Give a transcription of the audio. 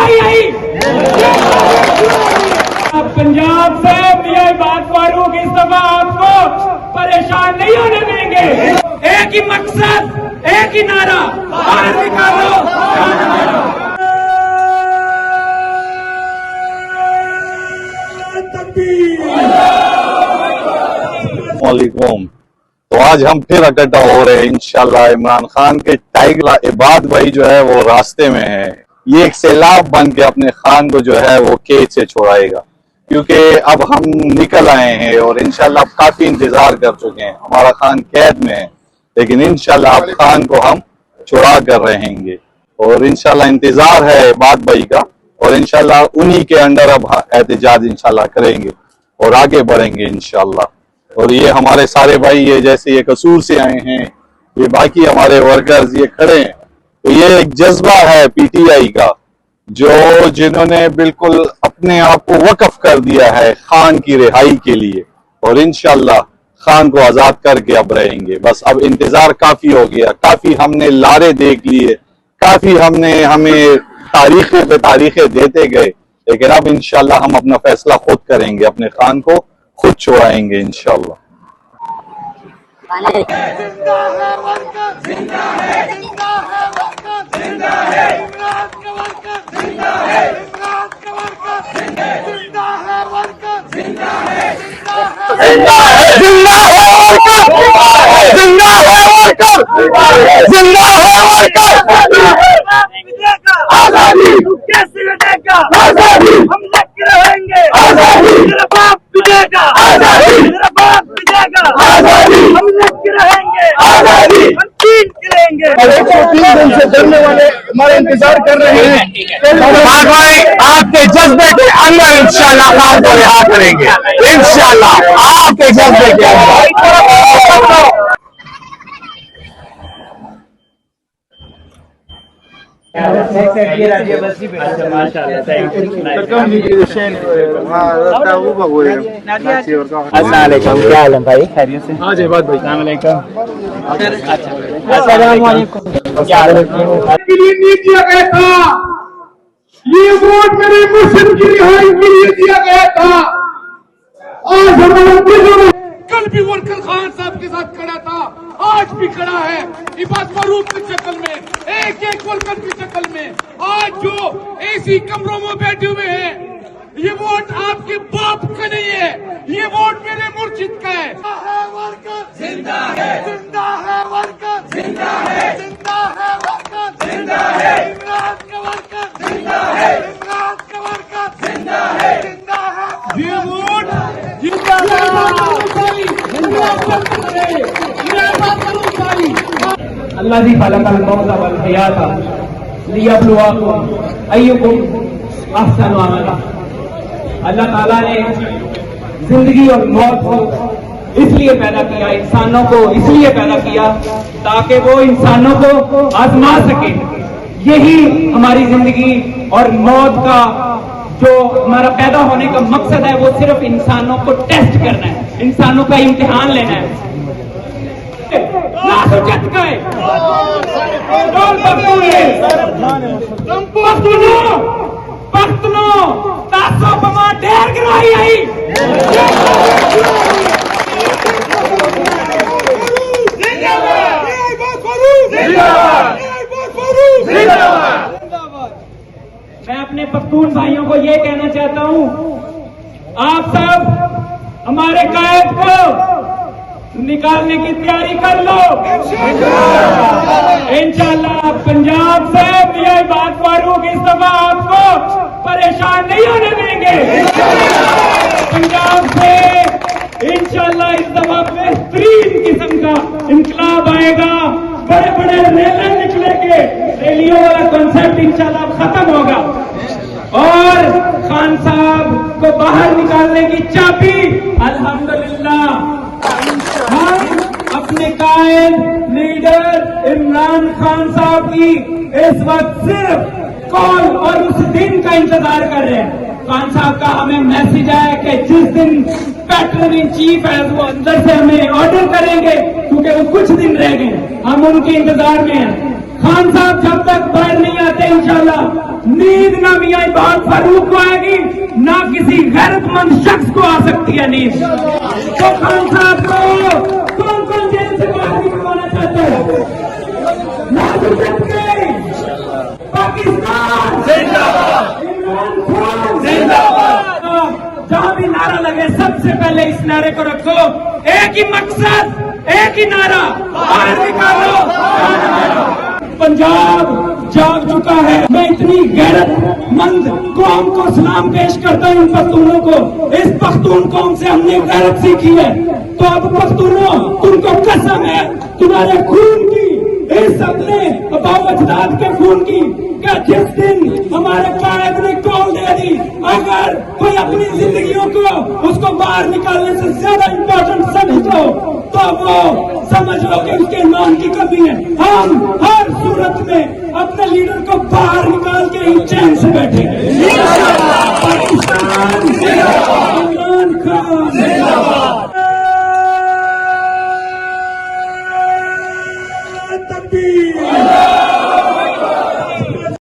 गिराई आई। पंजाब से मियां इबाद फारूक इस दफा आपको परेशान नहीं होने देंगे। एक ही मकसद, एक ही नारा, बाहर निकालो। वालेकुम। तो आज हम फिर इकट्ठा हो रहे हैं इंशाल्लाह। इमरान खान के टाइगर इबाद भाई जो है वो रास्ते में है। ये एक सैलाब बन के अपने खान को जो है वो कैद से छुड़ाएगा, क्योंकि अब हम निकल आए हैं और इंशाल्लाह काफी इंतजार कर चुके हैं। हमारा खान कैद में है, लेकिन इंशाल्लाह अब खान को हम छुड़ा कर रहेंगे और इंशाल्लाह इंतजार है इबाद भाई का, और इंशाल्लाह उन्हीं के अंडर अब एहतजाज इंशाल्लाह करेंगे और आगे बढ़ेंगे इंशाल्लाह। और ये हमारे सारे भाई ये जैसे ये कसूर से आए हैं, ये बाकी हमारे वर्कर्स ये खड़े हैं, तो ये एक जज्बा है पीटीआई का, जो जिन्होंने बिल्कुल अपने आप को वक्फ कर दिया है खान की रिहाई के लिए, और इंशाल्लाह खान को आजाद करके अब रहेंगे। बस अब इंतजार काफी हो गया, काफी हमने लारे देख लिए, काफी हमें तारीखें पे तारीखें देते गए, लेकिन अब इंशाल्लाह हम अपना फैसला खुद करेंगे, अपने खान को खुद छुड़ाएंगे इंशाल्लाह। आजादी कैसे मिलेगा? आजादी हम लग रहेंगे। आजादी मेरा बाप मिलेगा। आजादी मेरा बाप मिलेगा। आजादी हम लग रहेंगे। आजादी हम चीन करेंगे। 103 दिन से डरने वाले हमारे इंतजार कर रहे हैं। भाई आपके जज्बे के अंदर इंशाल्लाह खान को रिहा करेंगे, इंशाल्लाह आपके जज्बे के अंदर। अस्सलामुअलैकुम, क्या हाल है भाई? खैरियत से? हाँ जी बात भाई। अस्सलामुअलैकुम, क्या हाल है? नहीं दिया गया था, ये वोट मेरे मुस्लिम की रिहाई के लिए दिया गया था। आज हमारा दिलों में कल भी वर्कर खान साहब के साथ खड़ा था, आज भी खड़ा है इबाद फारूक की शक्ल में, एक एक वर्कर की शक्ल में। आज जो एसी कमरों में बैठे हुए हैं, ये वोट आपके बाप का नहीं है, ये वोट मेरे मुर्शिद का है। वर्कर जिंदा है, जिंदा है वर्कर, जिंदा है, जिंदा है वर्कर, जिंदा है इमरान का वर्कर, जिंदा है इमरान का वर्कर, जिंदा है, जिंदा है। ये वोट अल्लाह दी खलक़ल मौत वल हयात लियब्लुवकुम अय्युकुम अहसनु अमला। अल्लाह ताला ने जिंदगी और मौत को इसलिए पैदा किया, इंसानों को इसलिए पैदा किया ताकि वो इंसानों को आजमा सके। यही हमारी जिंदगी और मौत का जो हमारा पैदा होने का मकसद है, वो सिर्फ इंसानों को टेस्ट करना है, इंसानों का इम्तिहान लेना है। ढेर गिराई आई। मैं अपने पख्तून भाइयों को ये कहना चाहता हूं, आप सब हमारे कायद को निकालने की तैयारी कर लो इंशाल्लाह। पंजाब से मियां इबाद फारूक इस दफा आपको परेशान नहीं होने देंगे। पंजाब से इंशाल्लाह इस दफा बेहतरीन किस्म का इंकलाब आएगा, बड़े बड़े रैली निकलेंगे, रैलियों वाला कॉन्सेप्ट इंशाल्लाह खत्म होगा और खान साहब को बाहर निकालने की चाबी अल्हम्दुलिल्लाह हम अपने कायद लीडर इमरान खान साहब की इस वक्त सिर्फ कॉल और उस दिन का इंतजार कर रहे हैं। खान साहब का हमें मैसेज आया कि जिस दिन पैटर्न इन चीफ है वो अंदर से हमें ऑर्डर करेंगे, क्योंकि वो कुछ दिन रह गए, हम उनके इंतजार में हैं। खान साहब जब तक बाहर नहीं आते इंशाल्लाह। नींद ना मियां इबाद फारूक को आएगी, ना किसी गैरतमंद शख्स को आ सकती है नींद। तो खान साहब को कौन कौन जेल से बाहर निकलवाना चाहते हैं? पाकिस्तान जिंदाबाद, इमरान खान जिंदाबाद। जहां भी नारा लगे सबसे पहले इस नारे को रखो, एक ही मकसद, एक ही नारा, बाहर निकालो, बाहर निकालो। पंजाब जाग चुका है। मैं इतनी गैरतमंद कौम को सलाम पेश करता हूं, इन पख्तूनों को। इस पख्तून कौम से हमने गैरत सीखी है। तो अब पख्तूनों, तुमको कसम है तुम्हारे खून की, इस अपने अजदाद के खून की, क्या जिस दिन हमारे कायद ने कॉल दे दी, अगर कोई अपनी जिंदगियों को उसको बाहर निकालने से ज्यादा इम्पोर्टेंट समझो तो वो समझ लो कि उसके ईमान की कमी है। हम हर सूरत में अपने लीडर को बाहर निकाल के ही चैन से बैठेंगे। पाकिस्तान जिंदाबाद, इमरान खान जिंदाबाद। तकबीर।